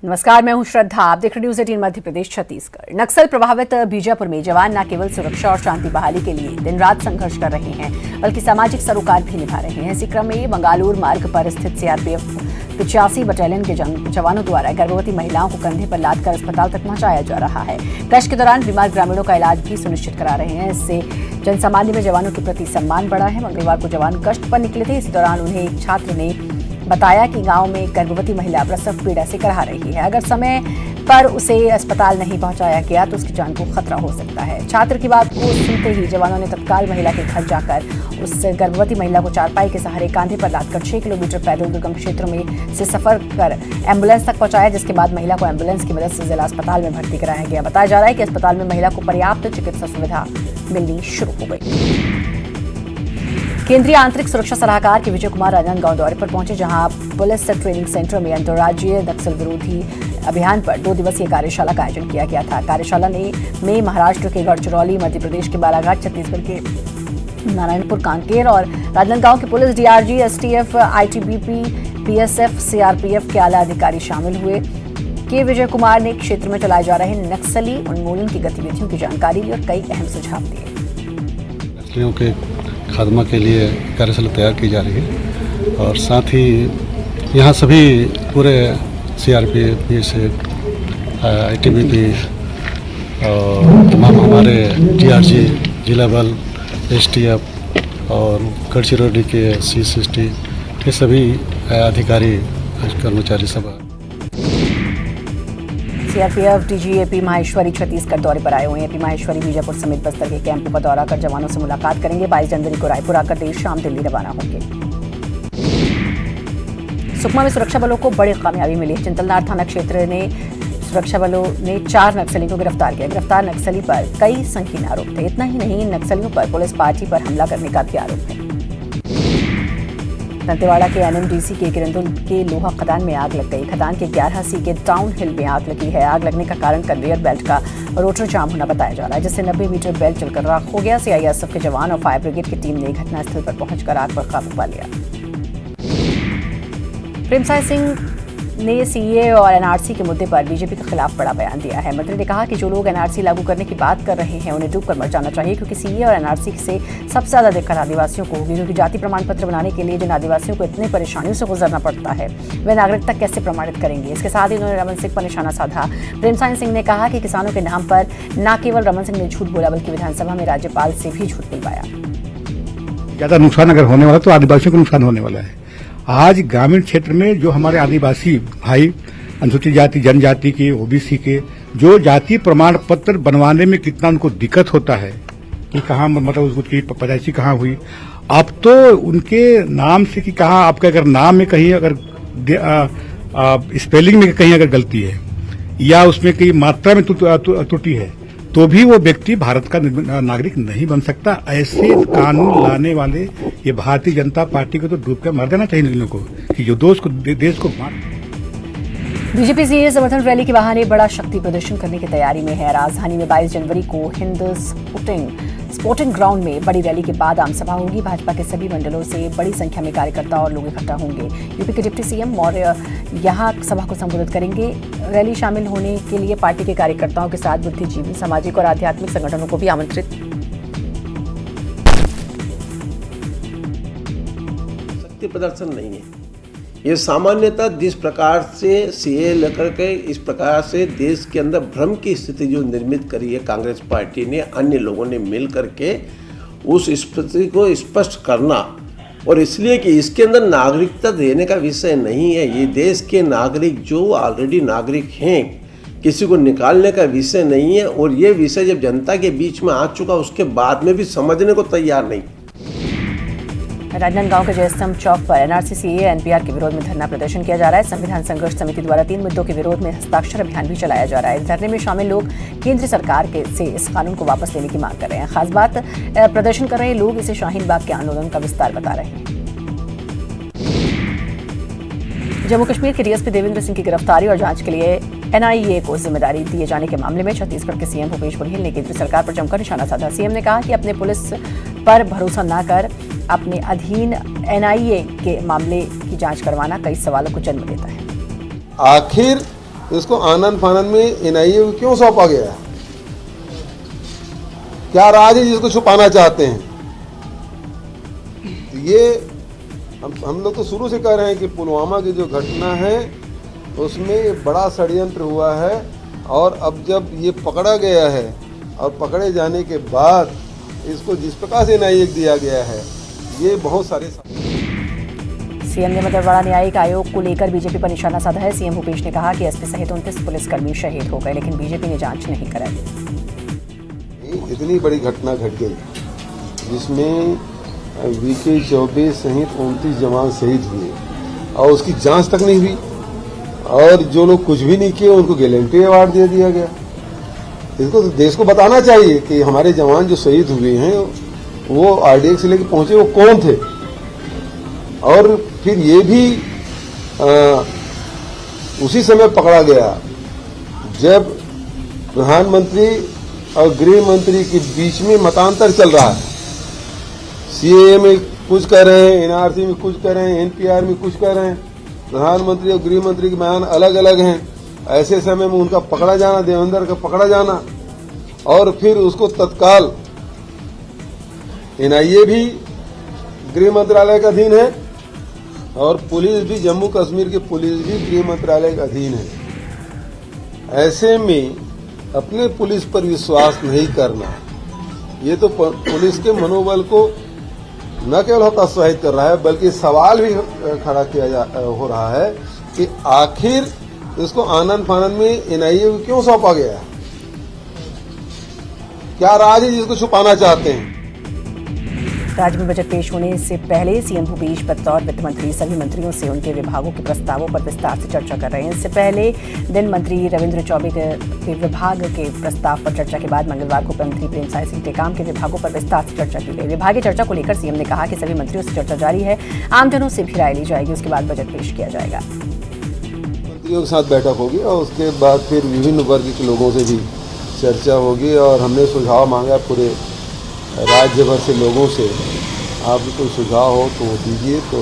नमस्कार, मैं हूं श्रद्धा। आप देख रहे न्यूज़ 18 मध्य प्रदेश छत्तीसगढ़। नक्सल प्रभावित बीजापुर में जवान न केवल सुरक्षा और शांति बहाली के लिए दिन रात संघर्ष कर रहे हैं, बल्कि सामाजिक सरोकार भी निभा रहे हैं। इसी क्रम में मंगालूर मार्ग पर स्थित सीआरपीएफ 85 बटालियन के जवानों द्वारा गर्भवती महिलाओं को कंधे पर लादकर अस्पताल तक पहुंचाया जा रहा है। गश्त के दौरान बीमार ग्रामीणों का इलाज भी सुनिश्चित करा रहे हैं। इससे जनसामान्य में जवानों के प्रति सम्मान बढ़ा है। मंगलवार को जवान गश्त पर निकले थे। इस दौरान उन्हें एक छात्र ने बताया कि गांव में गर्भवती महिला प्रसव पीड़ा से कराह रही है। अगर समय पर उसे अस्पताल नहीं पहुंचाया गया तो उसकी जान को खतरा हो सकता है। छात्र की बात को सुनते ही जवानों ने तत्काल महिला के घर जाकर उस गर्भवती महिला को चारपाई के सहारे कांधे पर लादकर 6 किलोमीटर पैदल दुर्गम क्षेत्रों में से सफर कर एम्बुलेंस तक पहुंचाया, जिसके बाद महिला को एम्बुलेंस की मदद से जिला अस्पताल में भर्ती कराया गया। बताया जा रहा है कि अस्पताल में महिला को पर्याप्त चिकित्सा सुविधा मिलनी शुरू हो गई। केंद्रीय आंतरिक सुरक्षा सलाहकार के विजय कुमार राजनांदगांव दौरे पर पहुंचे, जहां पुलिस ट्रेनिंग सेंटर में अंतर्राज्यीय नक्सल विरोधी अभियान पर 2 दिवसीय कार्यशाला का आयोजन किया गया था। कार्यशाला में महाराष्ट्र के गढ़चिरौली, मध्य प्रदेश के बालाघाट, छत्तीसगढ़ के नारायणपुर, कांकेर और राजनांदगांव के police, DRG, STF, ITBP, BSF, CRPF के आला अधिकारी शामिल हुए। के विजय कुमार ने क्षेत्र में चलाए जा रहे नक्सली उन्मूलन की गतिविधियों की जानकारी ली और कई अहम सुझाव दिए। खात्मा के लिए कार्यशाला तैयार की जा रही है और साथ ही यहाँ सभी पूरे सीआरपीएफ, बीएसएफ, आईटीबीपी और तमाम हमारे डीआरजी, जिला बल, एसटीएफ और गढ़चिरौली के सीसीटी के सभी अधिकारी कर्मचारी सब सीआरपीएफ डीजीएपी माहेश्वरी छत्तीसगढ़ दौरे पर आए हुए हैं। एपी माहेश्वरी बीजापुर समेत बस्तर के कैंपों का दौरा कर जवानों से मुलाकात करेंगे। 22 जनवरी को रायपुर आकर देर शाम दिल्ली रवाना होंगे। सुकमा में सुरक्षा बलों को बड़ी कामयाबी मिली। चिंतलनार थाना क्षेत्र ने सुरक्षा बलों ने 4 नक्सलियों को गिरफ्तार किया। गिरफ्तार नक्सली पर कई संगीन आरोप थे। इतना ही नहीं, इन नक्सलियों पर पुलिस पार्टी पर हमला करने का भी आरोप है। दंतेवाड़ा के एनएमडीसी के किरंदुल के लोहा खदान में आग लग गई। खदान के 11C के टाउन हिल में आग लगी है। आग लगने का कारण कन्वेयर बेल्ट का रोटर जाम होना बताया जा रहा है, जिससे 90 मीटर बेल्ट जलकर राख हो गया। सीआईएसएफ के जवान और फायर ब्रिगेड की टीम ने घटनास्थल पर पहुंचकर आग पर काबू पा लिया। प्रेमसाय सिंह ने सीए और एनआरसी के मुद्दे पर बीजेपी के खिलाफ बड़ा बयान दिया है। मंत्री ने कहा कि जो लोग एनआरसी लागू करने की बात कर रहे हैं उन्हें डूबकर मर जाना चाहिए, क्योंकि सीए और एनआरसी से सबसे ज्यादा दिक्कत आदिवासियों को होगी, क्योंकि जाति प्रमाण पत्र बनाने के लिए जिन आदिवासियों को इतनी परेशानियों से गुजरना पड़ता है वे नागरिकता कैसे प्रमाणित करेंगे। इसके साथ ही उन्होंने रमन सिंह पर निशाना साधा। प्रेमसाय सिंह ने कहा कि किसानों के नाम पर न केवल रमन सिंह ने झूठ बोला, बल्कि विधानसभा में राज्यपाल से भी झूठ बुलवाया। ज्यादा नुकसान अगर होने वाला तो आदिवासियों को नुकसान होने वाला है। आज ग्रामीण क्षेत्र में जो हमारे आदिवासी भाई, अनुसूचित जाति, जनजाति के, ओबीसी के, जो जाति प्रमाण पत्र बनवाने में कितना उनको दिक्कत होता है कि कहाँ मतलब उसकी पैदाइशी कहाँ हुई। अब तो उनके नाम से कि कहाँ आपका अगर नाम में कहीं अगर स्पेलिंग में कहीं अगर गलती है या उसमें कहीं मात्रा में त्रुटि है तो भी वो व्यक्ति भारत का नागरिक नहीं बन सकता। ऐसे कानून लाने वाले ये भारतीय जनता पार्टी को तो डूब कर मर देना चाहिए इन लोगों को कि जो देश को बीजेपी सीए समर्थन रैली के बहाने बड़ा शक्ति प्रदर्शन करने की तैयारी में है। राजधानी में 22 जनवरी को हिंद स्पोर्टिंग ग्राउंड में बड़ी रैली के बाद आम सभा होगी। भाजपा के सभी मंडलों से बड़ी संख्या में कार्यकर्ता और लोग इकट्ठा होंगे। यूपी के डिप्टी सीएम मौर्य यहां सभा को संबोधित करेंगे। रैली शामिल होने के लिए पार्टी के कार्यकर्ताओं के साथ बुद्धिजीवी, सामाजिक और आध्यात्मिक संगठनों को भी आमंत्रित। शक्ति प्रदर्शन नहीं है ये। सामान्यतः जिस प्रकार से सीए लेकर के इस प्रकार से देश के अंदर भ्रम की स्थिति जो निर्मित करी है कांग्रेस पार्टी ने, अन्य लोगों ने मिल करके उस स्थिति को स्पष्ट करना, और इसलिए कि इसके अंदर नागरिकता देने का विषय नहीं है। ये देश के नागरिक जो ऑलरेडी नागरिक हैं, किसी को निकालने का विषय नहीं है। और ये विषय जब जनता के बीच में आ चुका उसके बाद में भी समझने को तैयार नहीं। राजनांदगांव के जयस्तंभ चौक पर एनआरसी, सीए, एनपीआर के विरोध में धरना प्रदर्शन किया जा रहा है। संविधान संघर्ष समिति द्वारा 3 मुद्दों के विरोध में हस्ताक्षर अभियान भी चलाया जा रहा है। इस धरने में शामिल लोग केंद्र सरकार से इस कानून को वापस लेने की मांग कर रहे हैं। खास बात, प्रदर्शन कर रहे लोग इसे शाहीन बाग के आंदोलन का विस्तार बता रहे हैं। जम्मू कश्मीर के डीएसपी देवेंद्र सिंह की गिरफ्तारी और जांच के लिए एनआईए को जिम्मेदारी दिए जाने के मामले में छत्तीसगढ़ के सीएम भूपेश बघेल ने केंद्र सरकार पर जमकर निशाना साधा। सीएम ने कहा कि अपने पुलिस पर भरोसा न कर अपने अधीन एनआईए के मामले की जांच करवाना कई सवालों को जन्म देता है। आखिर इसको आनन फानन में एनआईए को क्यों सौंपा गया है? क्या राज है जिसको छुपाना चाहते हैं? ये हम लोग तो शुरू से कह रहे हैं कि पुलवामा की जो घटना है उसमें बड़ा षड्यंत्र हुआ है, और अब जब ये पकड़ा गया है और पकड़े जाने के बाद इसको जिस प्रकार से एनआईए दिया गया है, ये बहुत सारे सीएम ने मधेपुरा न्यायिक आयोग को लेकर बीजेपी पर निशाना साधा है। सीएम भूपेश ने कहा कि एसपी सहित 29 पुलिसकर्मी शहीद हो गए, लेकिन बीजेपी ने जांच नहीं कराई। इतनी बड़ी घटना घट गई जिसमें वीके चौबे सहित 29 जवान शहीद हुए और उसकी जांच तक नहीं हुई, और जो लोग कुछ भी नहीं किए उनको गैलेंट्री अवार्ड दे दिया गया। इसको तो देश को बताना चाहिए कि हमारे जवान जो शहीद हुए हैं वो आरडीएक्स से लेकर पहुंचे वो कौन थे। और फिर ये भी उसी समय पकड़ा गया जब प्रधानमंत्री और गृह मंत्री के बीच में मतांतर चल रहा है। सीएए में कुछ कर रहे हैं, एनआरसी में कुछ कर रहे हैं, एनपीआर में कुछ कर रहे हैं। प्रधानमंत्री और गृह मंत्री के बयान अलग अलग हैं। ऐसे समय में उनका पकड़ा जाना, देवेंद्र का पकड़ा जाना, और फिर उसको तत्काल एनआईए भी गृह मंत्रालय का अधीन है और पुलिस भी, जम्मू कश्मीर की पुलिस भी गृह मंत्रालय का अधीन है। ऐसे में अपने पुलिस पर विश्वास नहीं करना, ये तो पुलिस के मनोबल को न केवल हतोत्साहित कर रहा है बल्कि सवाल भी खड़ा हो रहा है कि आखिर इसको आनन फानन में एनआईए को क्यों सौंपा गया है? क्या राज है जिसको छुपाना चाहते हैं? राज्य में बजट पेश होने से पहले सीएम भूपेश बतौर वित्त मंत्री सभी मंत्रियों से उनके विभागों के प्रस्तावों पर विस्तार से चर्चा कर रहे हैं। इससे पहले दिन मंत्री रविंद्र चौबे के विभाग के प्रस्ताव पर चर्चा के बाद मंगलवार को मंत्री प्रेमसाय सिंह टेकाम के विभागों पर विस्तार से चर्चा की गई। विभागीय चर्चा को लेकर सीएम ने कहा कि सभी मंत्रियों से चर्चा जारी है, आमजनों से भी राय ली जाएगी, उसके बाद बजट पेश किया जाएगा। मंत्रियों के साथ बैठक होगी और उसके बाद फिर विभिन्न वर्ग के लोगों से भी चर्चा होगी, और हमने सुझाव मांगा पूरे राज्य भर से लोगों से, आप कोई सुझाव हो तो दीजिए। तो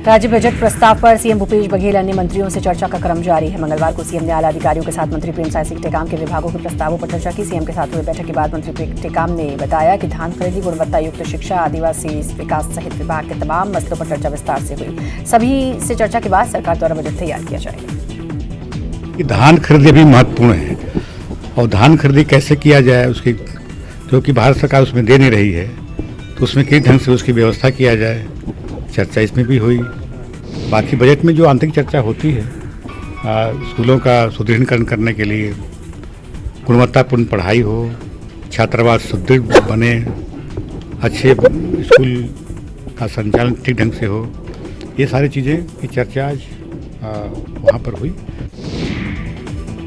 राज्य बजट प्रस्ताव पर सीएम भूपेश बघेल अन्य मंत्रियों से चर्चा का क्रम जारी है। मंगलवार को सीएम ने आला अधिकारियों के साथ मंत्री प्रेमसाय सिंह टेकाम के विभागों के प्रस्तावों पर चर्चा की। सीएम के साथ हुए बैठक के बाद मंत्री टेकाम ने बताया कि धान खरीदी, गुणवत्ता युक्त शिक्षा, आदिवासी विकास सहित विभाग के तमाम मसलों पर चर्चा विस्तार से हुई। सभी से चर्चा के बाद सरकार द्वारा बजट तैयार किया जाएगा। धान खरीदी भी महत्वपूर्ण है, और धान खरीदी कैसे किया जाए उसकी, क्योंकि भारत सरकार उसमें दे नहीं रही है, तो उसमें किस ढंग से उसकी व्यवस्था किया जाए, चर्चा इसमें भी हुई। बाकी बजट में जो आंतरिक चर्चा होती है, स्कूलों का सुदृढ़ीकरण करने के लिए, गुणवत्तापूर्ण पढ़ाई हो, छात्रावास सुदृढ़ बने, अच्छे स्कूल का संचालन ठीक ढंग से हो, ये सारी चीज़ें की चर्चा आज वहाँ पर हुई।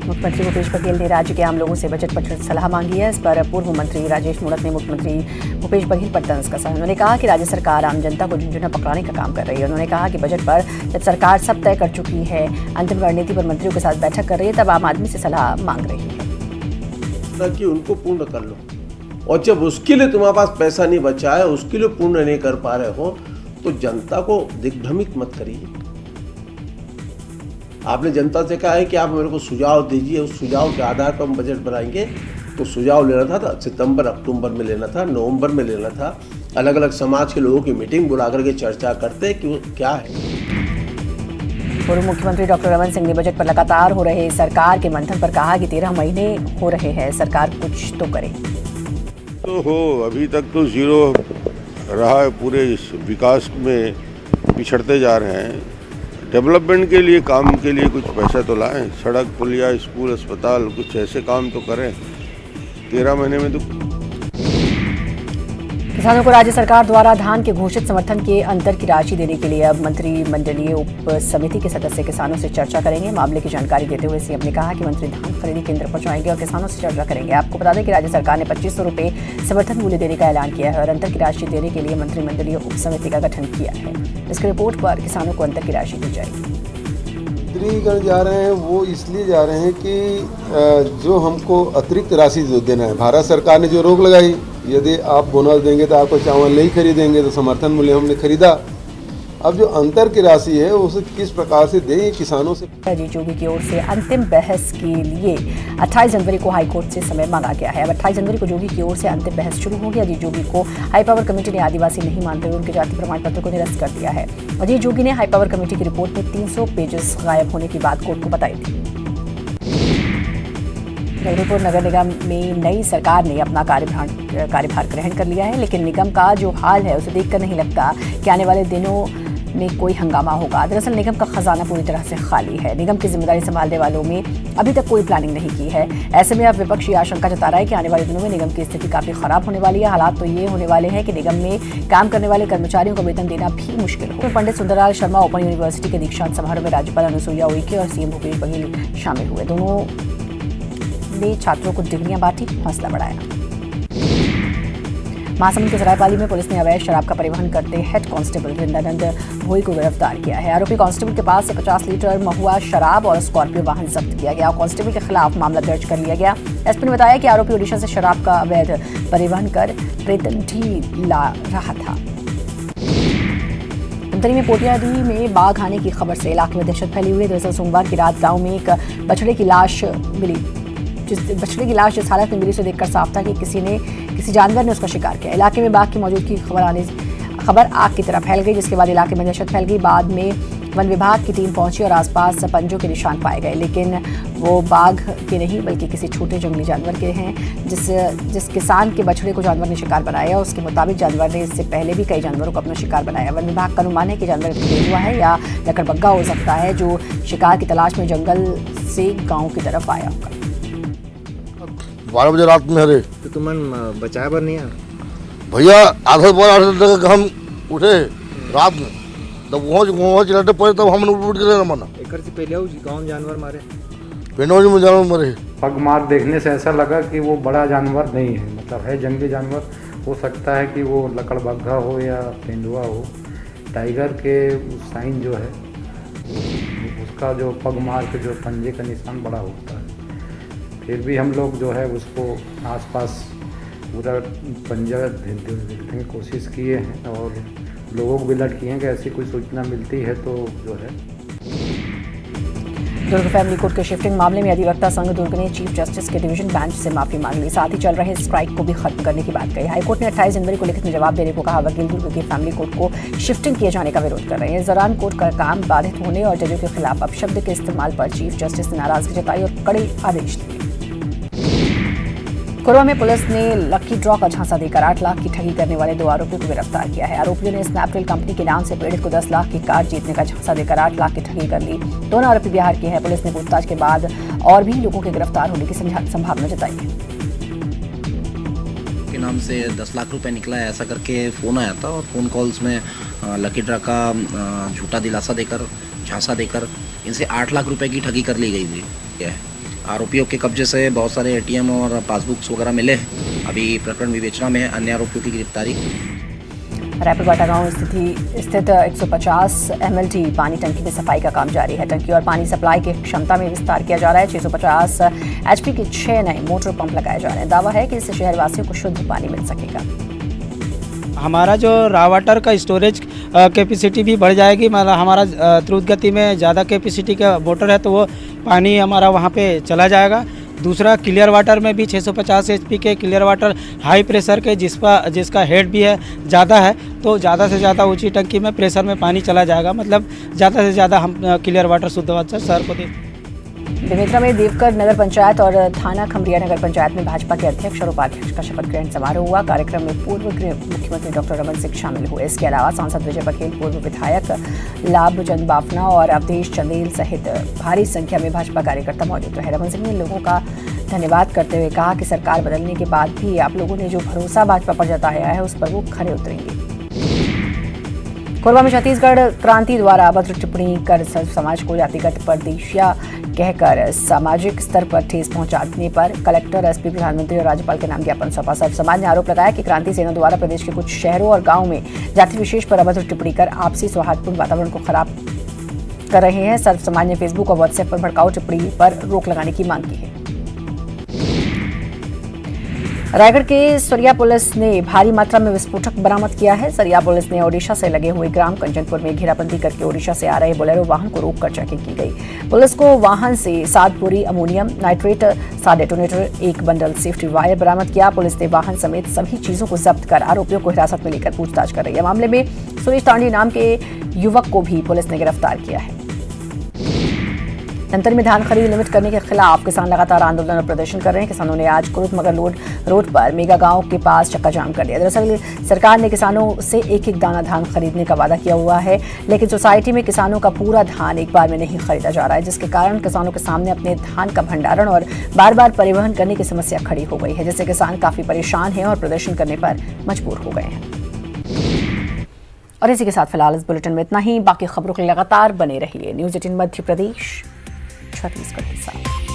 मुख्यमंत्री भूपेश बघेल ने राज्य के आम लोगों से बजट पर सलाह मांगी है। इस पर पूर्व मंत्री राजेश मूणत ने मुख्यमंत्री भूपेश बघेल पर तंज कसा। उन्होंने कहा कि राज्य सरकार आम जनता को झुंझुना पकड़ाने का काम कर रही है। उन्होंने कहा कि बजट पर जब सरकार सब तय कर चुकी है, अंतिम रणनीति पर मंत्रियों के साथ बैठक कर रही है, तब आम आदमी से सलाह मांग रही है कि उनको पूर्ण कर लो, और जब उसके लिए तुम्हारे पास पैसा नहीं बचा है, उसके लिए पूर्ण नहीं कर पा रहे हो, तो जनता को दिग्भ्रमित मत करिए। आपने जनता से कहा है कि आप मेरे को सुझाव दीजिए, उस सुझाव के आधार पर हम बजट बनाएंगे। तो सुझाव लेना था सितंबर अक्टूबर में लेना था, नवंबर में लेना था। अलग अलग समाज के लोगों की मीटिंग बुला करके चर्चा करते कि वो क्या है। पूर्व मुख्यमंत्री डॉक्टर रमन सिंह ने बजट पर लगातार हो रहे सरकार के मंथन पर कहा कि 13 महीने हो रहे हैं, सरकार कुछ तो करे। तो हो, अभी तक तो जीरो रहा है, पूरे विकास में पिछड़ते जा रहे हैं। डेवलपमेंट के लिए, काम के लिए कुछ पैसा तो लाएं, सड़क पुलिया, स्कूल, अस्पताल, कुछ ऐसे काम तो करें। 13 महीने में तो। किसानों को राज्य सरकार द्वारा धान के घोषित समर्थन के अंतर की राशि देने के लिए अब मंत्रिमंडलीय उप समिति के सदस्य किसानों से चर्चा करेंगे। मामले की जानकारी देते हुए सीएम ने कहा कि मंत्री धान खरीदी केंद्र पर जाएंगे और किसानों से चर्चा करेंगे। आपको बता दें कि राज्य सरकार ने 2500 रुपये समर्थन मूल्य देने का ऐलान किया है और अंतर की राशि देने के लिए मंत्रिमंडलीय उप समिति का गठन किया है। इसकी रिपोर्ट पर किसानों को अंतर की राशि दी जाएगी। मंत्रीगण जा रहे हैं वो इसलिए जा रहे हैं कि जो हमको अतिरिक्त राशि जो देना है, भारत सरकार ने जो रोक लगाई, यदि आप बोनस देंगे तो आपको चावल नहीं खरीदेंगे, तो समर्थन मूल्य हमने खरीदा, अब जो अंतर की राशि है उसे किस प्रकार से दें, किसानों से। अजीत जोगी की ओर से अंतिम बहस के लिए 28 जनवरी को हाईकोर्ट से समय मांगा गया है। अब 28 जनवरी को जोगी की ओर से अंतिम बहस शुरू होगी। अजीत जोगी को हाई पावर कमेटी ने आदिवासी नहीं मानते हुए उनके जाति प्रमाण पत्र को निरस्त कर दिया है। अजीत जोगी ने हाई पावर कमेटी की रिपोर्ट में 300 पेजेस गायब होने की बात कोर्ट को बताई थी। जगदलपुर नगर निगम में नई सरकार ने अपना कार्यभार ग्रहण कर लिया है, लेकिन निगम का जो हाल है उसे देखकर नहीं लगता कि आने वाले दिनों में कोई हंगामा होगा। दरअसल निगम का खजाना पूरी तरह से खाली है। निगम की जिम्मेदारी संभालने वालों में अभी तक कोई प्लानिंग नहीं की है। ऐसे में अब विपक्ष ये आशंका जता रहा है कि आने वाले दिनों में निगम की स्थिति काफी खराब होने वाली है। हालात तो ये होने वाले हैं कि निगम में काम करने वाले कर्मचारियों को वेतन देना भी मुश्किल हो। पंडित सुंदरलाल शर्मा ओपन यूनिवर्सिटी के दीक्षांत समारोह में राज्यपाल अनुसुईया उइके और सीएम भूपेश बघेल शामिल हुए। दोनों ने छात्रों को डिग्रियां बांटी, हौसला बढ़ाया। महासमुंद के सरायपाली में पुलिस ने अवैध शराब का परिवहन करते हेड कांस्टेबल वृंदानंद भोई को गिरफ्तार किया है। आरोपी कांस्टेबल के पास से 50 लीटर महुआ शराब और स्कॉर्पियो वाहन जब्त किया गया। कांस्टेबल के खिलाफ मामला दर्ज कर लिया गया। एसपी ने बताया कि आरोपी ओडिशा से शराब का अवैध परिवहन कर प्रेतंठी ला रहा था। धमतरी में पोटियादी में बाघ आने की खबर से इलाके में दहशत फैली हुई है। दरअसल सोमवार की रात गांव में एक बछड़े की लाश मिली। जिस हालत में मिली उसे देखकर साफ था कि किसी जानवर ने उसका शिकार किया। इलाके में बाघ की मौजूदगी की खबर आग की तरह फैल गई, जिसके बाद इलाके में दहशत फैल गई। बाद में वन विभाग की टीम पहुंची और आसपास पंजों के निशान पाए गए, लेकिन वो बाघ के नहीं बल्कि किसी छोटे जंगली जानवर के हैं। जिस किसान के बछड़े को जानवर ने शिकार बनाया, उसके मुताबिक जानवर ने इससे पहले भी कई जानवरों को अपना शिकार बनाया। वन विभाग का अनुमान है कि जानवर तेंदुआ है या लकड़बग्गा हो सकता है, जो शिकार की तलाश में जंगल से गाँव की तरफ आया होगा। 12 बजे रात में हरे तो तुमन बचाए बर नहीं है भैया आधा तक हम उठे रात में, तब वहाँ चिल्लाते पड़े, तब हम उठ के मना एक से पहले गाँव जानवर मारे पेड़ों में जानवर मरे। पगमार देखने से ऐसा लगा कि वो बड़ा जानवर नहीं है, मतलब है जंगली जानवर। हो सकता है कि वो लकड़बग्घा हो या तेंदुआ हो। टाइगर के साइन जो है उसका जो पगमार के जो पंजे का निशान बड़ा होता है। फिर भी हम लोग जो है उसको आसपास पूरा पंजा ढूंढने की कोशिश किए हैं और लोगों को भी अलर्ट किए हैं कि ऐसी कोई सूचना मिलती है तो जो है। दुर्ग फैमिली कोर्ट के शिफ्टिंग मामले में अधिवक्ता संघ दुर्ग ने चीफ जस्टिस के डिवीजन बेंच से माफी मांग ली। साथ ही चल रहे स्ट्राइक को भी खत्म करने की बात कही। हाईकोर्ट ने 28 जनवरी को लिखित में जवाब देने को कहा। वकील दुर्ग की फैमिली कोर्ट को शिफ्टिंग किए जाने का विरोध कर रहे हैं। इस दौरान कोर्ट का काम बाधित होने और जजों के खिलाफ अपशब्द के इस्तेमाल पर चीफ जस्टिस ने नाराजगी जताई और कड़े आदेश दिए। कोरबा में पुलिस ने लकी ड्रॉ का झांसा देकर 8 लाख की ठगी करने वाले 2 आरोपियों को गिरफ्तार किया है। आरोपियों ने स्नैपडील कंपनी के नाम से पीड़ित को 10 लाख की कार जीतने का झांसा देकर 8 लाख की ठगी कर ली। दोनों आरोपी बिहार के हैं। पुलिस ने पूछताछ के बाद और भी लोगों के गिरफ्तार होने की संभावना जताई है। के नाम से 10 लाख रुपए निकला है, ऐसा करके फ़ोन आया था और फ़ोन कॉल्स में लकी ड्रॉ का झूठा दिलासा देकर, झांसा देकर इनसे 8 लाख रुपए की ठगी कर ली गई थी। आरोपियों के कब्जे से बहुत सारे एटीएम और पासबुक्स वगैरह मिले। अभी प्रकरण विवेचना में है। अन्य आरोपियों की गिरफ्तारी। रायपुर बाटा गांव स्थित 150 MLT पानी टंकी में सफाई का काम जारी है। टंकी और पानी सप्लाई की क्षमता में विस्तार किया जा रहा है। 650 HP के 6 नए मोटर पंप लगाए जा रहे हैं। दावा है कि इससे शहरवासियों को शुद्ध पानी मिल सकेगा। हमारा जो रॉ वाटर का स्टोरेज कैपेसिटी भी बढ़ जाएगी। मतलब हमारा द्रुत गति में ज़्यादा कैपेसिटी का मोटर है तो वो पानी हमारा वहाँ पे चला जाएगा। दूसरा क्लियर वाटर में भी 650 HP के क्लियर वाटर हाई प्रेशर के जिसका हेड भी है ज़्यादा है, तो ज़्यादा से ज़्यादा ऊंची टंकी में प्रेशर में पानी चला जाएगा। मतलब ज़्यादा से ज़्यादा हम क्लियर वाटर शुद्ध वाटर शहर को दें। बेमेतरा में देवकर नगर पंचायत और थाना खमरिया नगर पंचायत में भाजपा के अध्यक्ष और उपाध्यक्ष का शपथ ग्रहण समारोह हुआ। कार्यक्रम में पूर्व मुख्यमंत्री डॉक्टर रमन सिंह शामिल हुए। इसके अलावा सांसद विजय बघेल, पूर्व विधायक लाभचंद बाफना और अवधेश चंदेल सहित भारी संख्या में भाजपा कार्यकर्ता मौजूद रहे। रमन सिंह ने लोगों का धन्यवाद करते हुए कहा कि सरकार बदलने के बाद भी आप लोगों ने जो भरोसा भाजपा पर जताया है उस पर वो खरे उतरेंगे। कोरबा में छत्तीसगढ़ क्रांति द्वारा अभद्र टिप्पणी कर समाज को जातिगत परदेशिया कहकर सामाजिक स्तर पर ठेस पहुंचाने पर कलेक्टर, एसपी, प्रधानमंत्री और राज्यपाल के नाम ज्ञापन सौंपा। सर्व समाज ने आरोप लगाया कि क्रांति सेना द्वारा प्रदेश के कुछ शहरों और गांवों में जाति विशेष पर अभद्र टिप्पणी कर आपसी सौहार्दपूर्ण वातावरण को खराब कर रहे हैं। सर्व समाज ने फेसबुक और व्हाट्सएप पर भड़काऊ टिप्पणी पर रोक लगाने की मांग की है। रायगढ़ के सरिया पुलिस ने भारी मात्रा में विस्फोटक बरामद किया है। सरिया पुलिस ने ओडिशा से लगे हुए ग्राम कंचनपुर में घेराबंदी करके ओडिशा से आ रहे बोलेरो वाहन को रोककर चेकिंग की गई। पुलिस को वाहन से 7 बोरी ammonium nitrate, 7 detonator, 1 bundle safety wire बरामद किया। पुलिस ने वाहन समेत सभी चीजों को जब्त कर आरोपियों को हिरासत में लेकर पूछताछ कर रही है। मामले में सुरेश तांडी नाम के युवक को भी पुलिस ने गिरफ्तार किया है। धमतरी में धान खरीद लिमिट करने के खिलाफ किसान लगातार आंदोलन और प्रदर्शन कर रहे हैं। किसानों ने आज कुरुद मगर रोड पर मेगा गांव के पास चक्का जाम कर दिया। दरअसल सरकार ने किसानों से एक एक दाना धान खरीदने का वादा किया हुआ है, लेकिन सोसाइटी में किसानों का पूरा धान एक बार में नहीं खरीदा जा रहा है, जिसके कारण किसानों के सामने अपने धान का भंडारण और बार बार परिवहन करने की समस्या खड़ी हो गई है, जिससे किसान काफी परेशान हैं और प्रदर्शन करने पर मजबूर हो गए हैं। और इसी के साथ फिलहाल इस बुलेटिन में इतना ही। बाकी खबरों के लिए लगातार बने रहिए न्यूज़ 18 मध्य प्रदेश छत्तीसगढ़ के साथ।